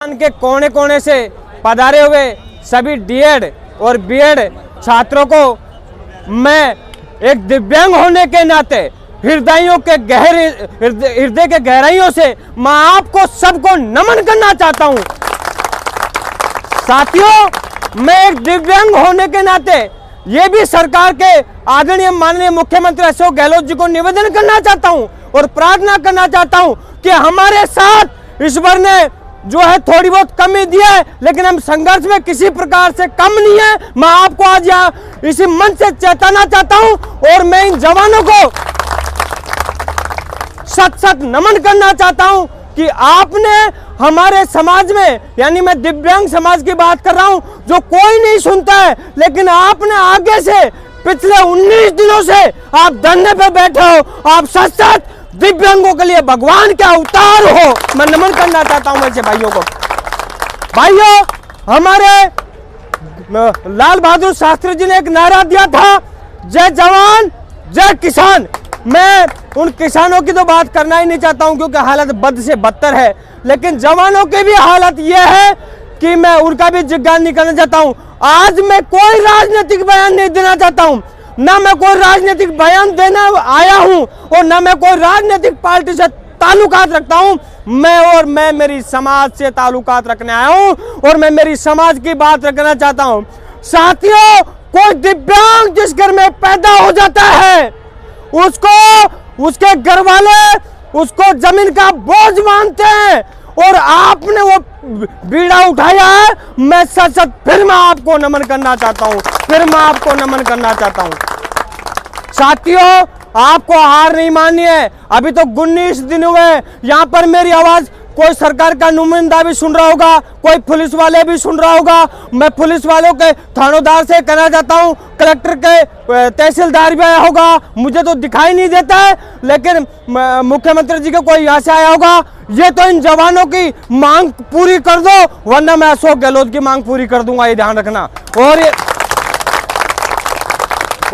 के कोने कोने से पधारे हुए सभी डीएड और बीएड छात्रों को मैं एक दिव्यांग होने के नाते हृदय के गहराइयों से मैं आपको सबको नमन करना चाहता हूं। साथियों, मैं एक दिव्यांग होने के नाते ये भी सरकार के आदरणीय माननीय मुख्यमंत्री अशोक गहलोत जी को निवेदन करना चाहता हूं और प्रार्थना करना चाहता हूं कि हमारे साथ ईश्वर ने जो है थोड़ी बहुत कमी दी है, लेकिन हम संघर्ष में किसी प्रकार से कम नहीं है। मैं आपको आज यहाँ इसी मंच से चेताना चाहता हूं और मैं इन जवानों को सत सत नमन करना चाहता हूं कि आपने हमारे समाज में, यानी मैं दिव्यांग समाज की बात कर रहा हूं, जो कोई नहीं सुनता है, लेकिन आपने आगे से पिछले 19 दिनों से आप धरने पे बैठे हो। आप सच सच दिव्यांगों के लिए भगवान का अवतार हो। मैं नमन करना चाहता हूं ऐसे भाइयों को। भाइयों, हमारे लाल बहादुर शास्त्री जी ने एक नारा दिया था, जय जवान जय किसान। मैं उन किसानों की तो बात करना ही नहीं चाहता हूं क्योंकि हालत बद से बदतर है, लेकिन जवानों की भी हालत यह है कि मैं उनका भी जिज्ञान नहीं करना चाहता हूं। आज मैं कोई राजनीतिक बयान नहीं देना चाहता हूं, ना मैं कोई राजनीतिक बयान देना आया हूं और ना मैं कोई राजनीतिक पार्टी से ताल्लुकात रखता हूं। मैं मेरी समाज से ताल्लुकात रखने आया हूं और मैं मेरी समाज की बात रखना चाहता हूं। साथियों, कोई दिव्यांग जिस घर में पैदा हो जाता है उसको उसके घर वाले उसको जमीन का बोझ मानते हैं और आपने वो बीड़ा उठाया है। मैं सच सच फिर मैं आपको नमन करना चाहता हूं, फिर मैं आपको नमन करना चाहता हूं। साथियों, आपको हार नहीं माननी है। अभी तो 19 दिन हुए, यहाँ पर मेरी आवाज कोई सरकार का नुमाइंदा भी सुन रहा होगा, कोई पुलिस वाले भी सुन रहा होगा। मैं पुलिस वालों के थानेदार से कहना चाहता हूँ, कलेक्टर के तहसीलदार भी आया होगा, मुझे तो दिखाई नहीं देता है, लेकिन मुख्यमंत्री जी का कोई यहाँ से आया होगा। ये तो इन जवानों की मांग पूरी कर दो, वरना मैं अशोक गहलोत की मांग पूरी कर दूंगा, ये ध्यान रखना।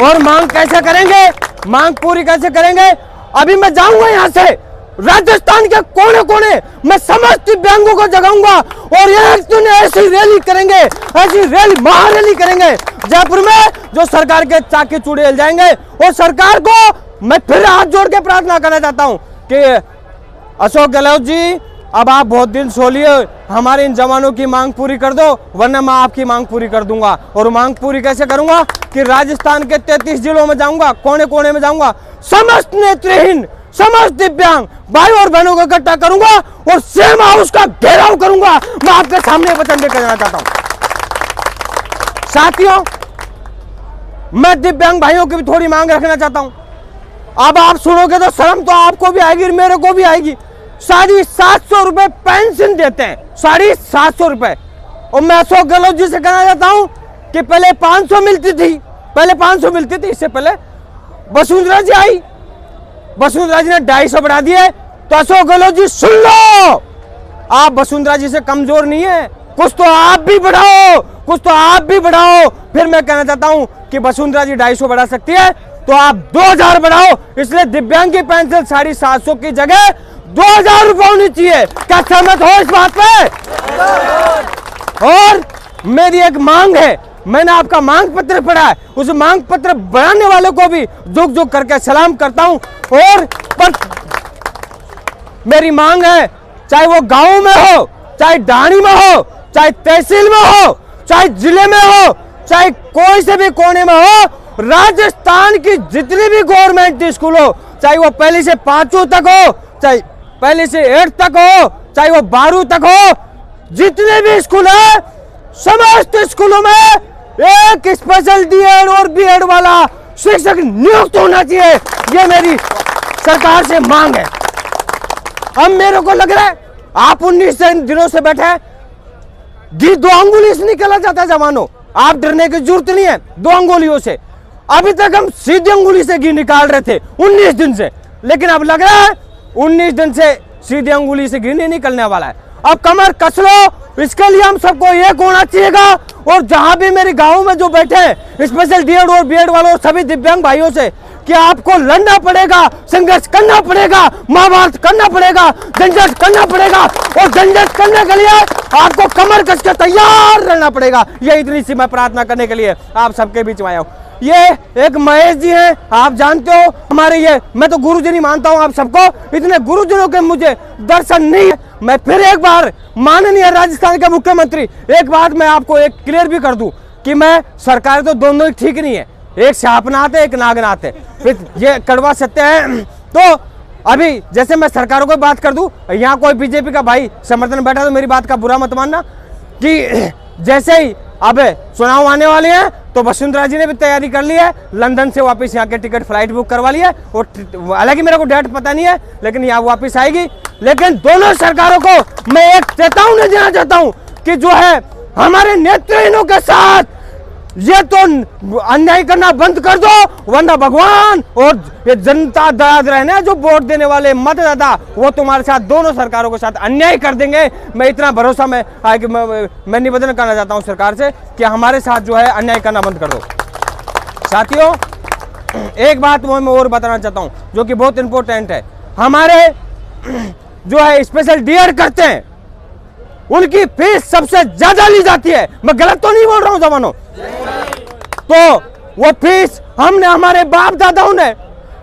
और मांग कैसे करेंगे, मांग पूरी कैसे करेंगे? अभी मैं जाऊंगा यहाँ से राजस्थान के कोने कोने, मैं समस्त दिव्यांगों को जगाऊंगा और एक दिन ऐसी रैली करेंगे, ऐसी रैली महारैली करेंगे जयपुर में, जो सरकार के चाके चूड़े हिल जाएंगे। और सरकार को मैं फिर हाथ जोड़ के प्रार्थना करना चाहता हूं कि अशोक गहलोत जी, अब आप बहुत दिन सो लिए, हमारे इन जवानों की मांग पूरी कर दो, वरना मैं आपकी मांग पूरी कर दूंगा। और मांग पूरी कैसे करूंगा कि राजस्थान के 33 जिलों में जाऊंगा, कोने कोने में जाऊंगा, समस्त नेत्रहीन, समस्त दिव्यांग भाई और बहनों को इकट्ठा करूंगा और सेम हाउस का घेराव करूंगा। मैं आपके सामने वचन देकर जाना चाहता हूं। साथियों, मैं दिव्यांग भाइयों की भी थोड़ी मांग रखना चाहता हूं। अब आप सुनोगे तो शर्म तो आपको भी आएगी, मेरे को भी आएगी। 750 रुपए पेंशन देते हैं, 750 रुपए। और मैं अशोक गहलोत जी से कहना चाहता हूं कि पहले 500 मिलती थी, पहले 500 मिलती थी, इससे पहले वसुंधरा जी आई, वसुंधरा जी ने 250 बढ़ा दिए। तो अशोक गहलोत जी सुन लो, आप वसुंधरा जी से कमजोर नहीं है, कुछ तो आप भी बढ़ाओ, कुछ तो आप भी बढ़ाओ। फिर मैं कहना चाहता हूं कि वसुंधरा जी 250 बढ़ा सकती है तो आप 2000 बढ़ाओ। इसलिए दिव्यांग की पेंशन 750 की जगह 2000 रुपए होनी चाहिए। क्या सहमत हो इस बात पे? और मेरी एक मांग है, मैंने आपका मांग पत्र पढ़ा है, उस मांग पत्र बनाने वाले को भी झुक झुक करके सलाम करता हूं। और मेरी मांग है, चाहे वो गांव में हो, चाहे डाणी में हो, चाहे तहसील में हो, चाहे जिले में हो, चाहे कोई से भी कोने में हो, राजस्थान की जितनी भी गवर्नमेंट स्कूल हो, चाहे वो पहली से 5वीं तक हो, चाहे पहली से 8 तक हो, चाहे वो 12वीं तक हो, जितने भी स्कूल है, समस्त स्कूलों में एक स्पेशल डीएड और बीएड वाला शिक्षक नियुक्त होना चाहिए। ये मेरी सरकार से मांग है। अब मेरे को लग रहा है आप 19 दिनों से बैठे हैं, घी 2 अंगुली से निकला जाता है जवानों, आप डरने की जरूरत नहीं है 2 अंगुलियों से। अभी तक हम सीधी अंगुली से घी निकाल रहे थे 19 दिन से, लेकिन अब लग रहा है 19 दिन से सीधी अंगुली से घी नहीं निकलने वाला है। अब कमर कस लो, इसके लिए हम सबको एक होना चाहिएगा। और जहां भी मेरे गांव में जो बैठे हैं स्पेशल डीएड और बीएड वालों, सभी दिव्यांग भाइयों से कि आपको लड़ना पड़ेगा, संघर्ष करना पड़ेगा, महाभारत करना पड़ेगा, झंझट करना पड़ेगा और झंझट करने के लिए आपको कमर कस के तैयार रहना पड़ेगा। ये इतनी सी मैं प्रार्थना करने के लिए आप सबके बीच में आया हूँ। ये एक महेश जी हैं, आप जानते हो हमारे, ये मैं तो गुरुजी नहीं मानता हूँ आप सबको, इतने गुरुजनों के मुझे दर्शन नहीं है। मैं फिर एक बार माननीय राजस्थान के मुख्यमंत्री, एक बात मैं आपको एक क्लियर भी कर दूं कि मैं सरकार तो दोनों ही ठीक नहीं है, एक शापनाथ है एक नागनाथ है, फिर ये कड़वा सत्य है। तो अभी जैसे मैं सरकारों को बात कर दूं, यहाँ कोई बीजेपी का भाई समर्थन बैठा तो मेरी बात का बुरा मत मानना कि जैसे ही अब चुनाव आने वाले हैं तो वसुंधरा जी ने भी तैयारी कर ली है, लंदन से वापस यहाँ के टिकट फ्लाइट बुक करवा ली है और हालांकि मेरे को डेट पता नहीं है लेकिन यहाँ वापस आएगी। लेकिन दोनों सरकारों को मैं एक चेतावनी देना चाहता हूँ कि जो है हमारे नेतृत्वहीनों के साथ ये तो अन्याय करना बंद कर दो, वरना भगवान और ये जनता दराज रहने जो वोट देने वाले मतदाता वो तुम्हारे साथ, दोनों सरकारों के साथ अन्याय कर देंगे। मैं इतना भरोसा मैं निवेदन करना चाहता हूं सरकार से कि हमारे साथ जो है अन्याय करना बंद कर दो। साथियों, एक बात मैं और बताना चाहता हूं जो कि बहुत इंपॉर्टेंट है। हमारे जो है स्पेशल डीएड करते हैं उनकी फीस सबसे ज्यादा ली जाती है। मैं गलत तो नहीं बोल रहा हूं जवानों? तो वो फीस हमने, हमारे बाप दादाओं ने,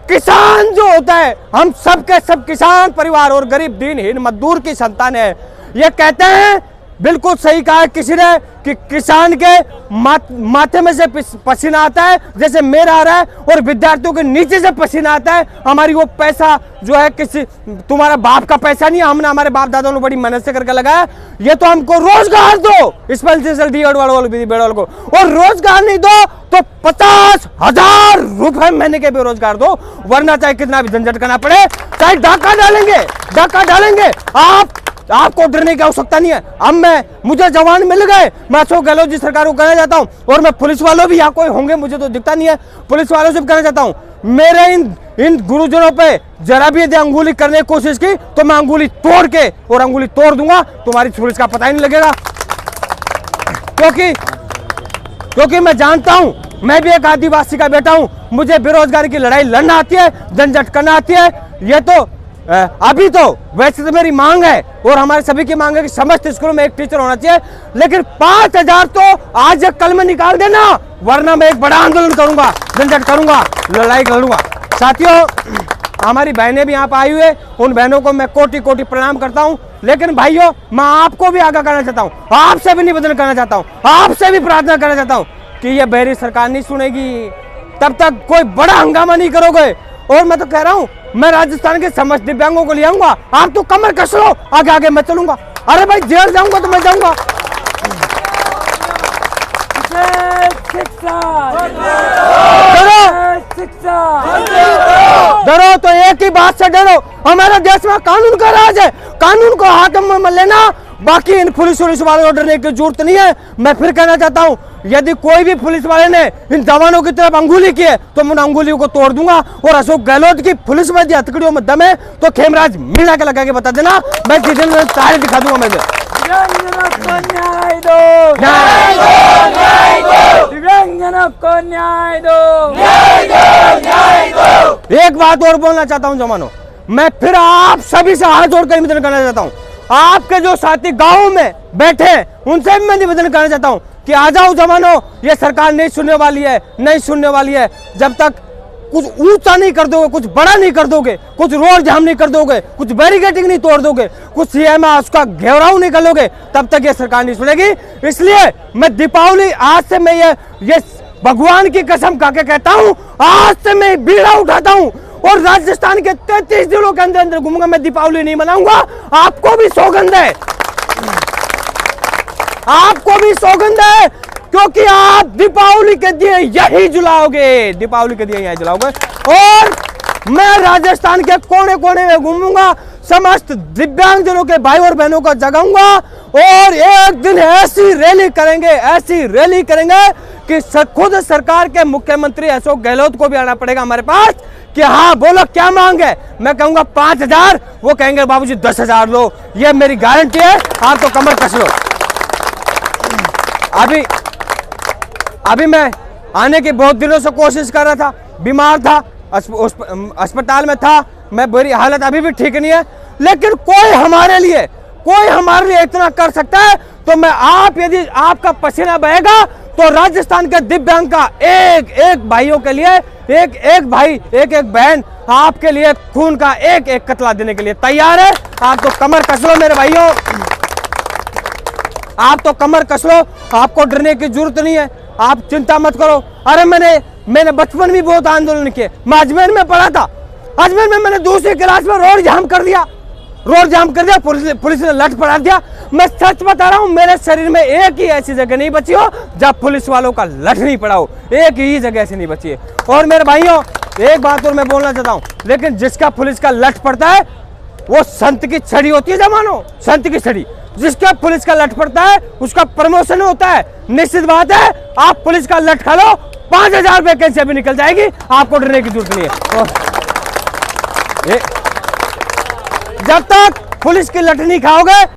किसान जो होता है, हम सबके सब किसान परिवार और गरीब दीनहीन मजदूर की संतान है। ये कहते हैं, बिल्कुल सही कहा किसी ने कि किसान के माथे में से पसीना आता है जैसे मेरा आ रहा है और विद्यार्थियों के नीचे से पसीना आता है। हमारी वो पैसा जो है किसी तुम्हारा बाप का पैसा नहीं है, हमने हमारे बाप दादाओं ने बड़ी मेहनत से करके लगाया। ये तो हमको रोजगार दो, स्पेशल डीएड वालों को, और रोजगार नहीं दो तो 50,000 रुपए महीने के बेरोजगार दो, वरना चाहे कितना भी झंझट करना पड़े, चाहे डाका डालेंगे। आपको डरने की आवश्यकता नहीं है। अब मुझे जवान मिल गए, मैं अशोक गहलोत जी सरकार को कहना चाहता हूं, और मैं पुलिस वालों भी यहाँ कोई होंगे मुझे तो दिखता नहीं है, पुलिस वालों से भी कहना चाहता हूं, मेरे इन गुरुजनों पे जरा भी यदि अंगुली करने की कोशिश की तो मैं अंगुली तोड़ दूंगा, तुम्हारी पुलिस का पता ही नहीं लगेगा। क्योंकि मैं जानता हूं, मैं भी एक आदिवासी का बेटा हूं, मुझे बेरोजगारी की लड़ाई लड़ना आती है, झंझट करना आती है। ये तो अभी तो वैसे तो मेरी मांग है और हमारे सभी की मांग है कि समस्त स्कूलों में एक टीचर होना चाहिए, लेकिन 5,000 तो आज या कल में निकाल देना, वरना मैं एक बड़ा आंदोलन करूंगा, झंझट करूंगा, लड़ाई लड़ूंगा। साथियों, हमारी बहनें भी यहाँ पर आई हुई है, उन बहनों को मैं कोटि कोटि प्रणाम करता हूँ। लेकिन भाइयों, मैं आपको भी आगाह करना चाहता हूँ, आपसे भी निवेदन करना चाहता हूँ, आपसे भी प्रार्थना करना चाहता हूँ कि ये बहरी सरकार नहीं सुनेगी तब तक कोई बड़ा हंगामा नहीं करोगे। और मैं तो कह रहा हूँ, मैं राजस्थान के समस्त दिव्यांगों को ले आऊंगा, आप तो कमर कस लो, आगे मैं चलूंगा। अरे भाई, जेल जाऊंगा तो मैं जाऊंगा। डरो तो एक ही बात से डरो, हमारे देश में कानून का राज है, कानून को हाथ में लेना, बाकी इन पुलिस वालों को डरने की जरूरत नहीं है। मैं फिर कहना चाहता हूँ, यदि कोई भी पुलिस वाले ने इन जवानों की तरफ अंगुली की है तो मैं अंगुलियों को तोड़ दूंगा। और अशोक गहलोत की पुलिस में हथकड़ियों में दम है तो खेमराज मीणा के लगा के बता देना, मैं तारीख दिखा दूंगा। मैं एक बात और बोलना चाहता हूँ जवानों, मैं फिर आप सभी से हाथ जोड़कर निवेदन करना चाहता हूँ, आपके जो साथी गाँव में बैठे हैं उनसे भी मैं निवेदन करना चाहता हूँ कि आ जाओ जवानों, ये सरकार नहीं सुनने वाली है। जब तक कुछ ऊंचा नहीं कर दोगे, कुछ बड़ा नहीं कर दोगे, कुछ रोड जाम नहीं कर दोगे, कुछ बैरिकेडिंग नहीं तोड़ दोगे, कुछ सीएम उसका घेराव नहीं कर लोगे, तब तक ये सरकार नहीं सुनेगी। इसलिए मैं दीपावली, आज से मैं ये भगवान की कसम खा के कहता हूँ, आज से मैं बीड़ा उठाता हूँ और राजस्थान के 33 जिलों के अंदर घूमूंगा, मैं दीपावली नहीं मनाऊंगा। आपको भी सौगंध है, आपको भी सौगंध है, क्योंकि आप दीपावली के दिए यही जलाओगे, और मैं राजस्थान के कोने कोने में घूमूंगा, समस्त दिव्यांगजनों के भाई और बहनों को जगाऊंगा, और एक दिन ऐसी रैली करेंगे कि खुद सरकार के मुख्यमंत्री अशोक गहलोत को भी आना पड़ेगा हमारे पास कि हाँ बोलो क्या मांग है। मैं कहूंगा 5,000, वो कहेंगे बाबूजी 10,000 लो, ये मेरी गारंटी है, आप तो कमर कस लो। अभी मैं आने की बहुत दिनों से कोशिश कर रहा था, बीमार था, अस्पताल में था, मैं मेरी हालत अभी भी ठीक नहीं है, लेकिन कोई हमारे लिए इतना कर सकता है तो मैं यदि आपका पसीना बहेगा तो राजस्थान के दिव्यांग का एक एक भाइयों के लिए, एक एक भाई, एक एक बहन आपके लिए खून का एक एक कतला देने के लिए तैयार है। आप तो कमर कस लो मेरे भाइयों, आप तो कमर कस लो, आपको डरने की जरूरत नहीं है, आप चिंता मत करो। अरे मैंने बचपन में बहुत आंदोलन किए, मैं अजमेर में पढ़ा था, अजमेर में मैंने दूसरी क्लास में रोड जाम कर दिया, पुलिस ने लठ पड़ा दिया। मैं सच बता रहा हूं, मेरे शरीर में एक ही ऐसी जगह नहीं बची हो जब पुलिस वालों का लठ नहीं पड़ा हो, एक ही जगह ऐसी नहीं बची है। और मेरे भाइयों एक बात और मैं बोलना चाहता हूं, लेकिन जिसका पुलिस का लठ पड़ता है वो संत की छड़ी होती है जमानो, संत की छड़ी। जिसका पुलिस का लठ पड़ता है उसका प्रमोशन होता है। निश्चित बात है, आप पुलिस का लठ खा लो, 5000 वैकेंसी अभी निकल जाएगी, आपको डरने की जरूरत नहीं है। जब तक पुलिस की लठ नहीं खाओगे